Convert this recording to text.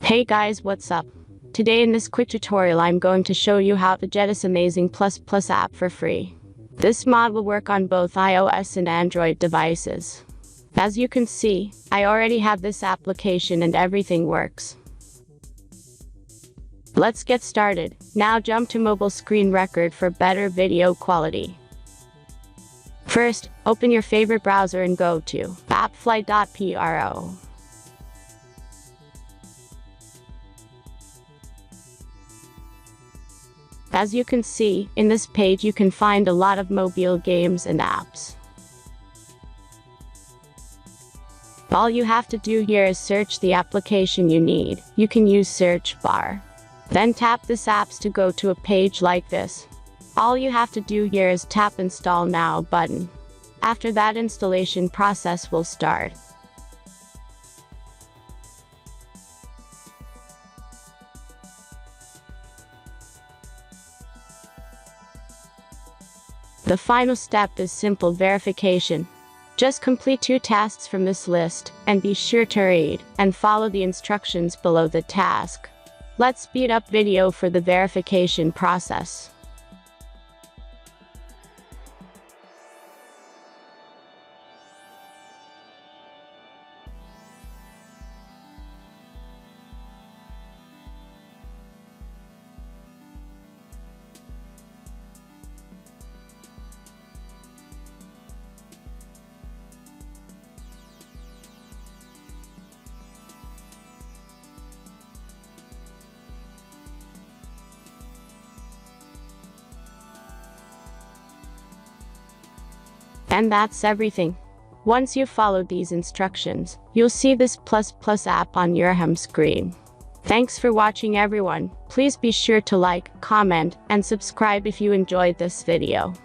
Hey guys, what's up? Today in this quick tutorial I'm going to show you how to get this amazing ++ app for free. This mod will work on both iOS and Android devices. As you can see, I already have this application and everything works. Let's get started. Now jump to mobile screen record for better video quality. First, open your favorite browser and go to appflight.pro. As you can see, in this page you can find a lot of mobile games and apps. All you have to do here is search the application you need. You can use search bar. Then tap this apps to go to a page like this. All you have to do here is tap install now button. After that, installation process will start. The final step is simple verification. Just complete 2 tasks from this list, and be sure to read and follow the instructions below the task. Let's speed up video for the verification process. And that's everything. Once you've followed these instructions, you'll see this ++ app on your home screen. Thanks for watching everyone. Please be sure to like, comment, and subscribe if you enjoyed this video.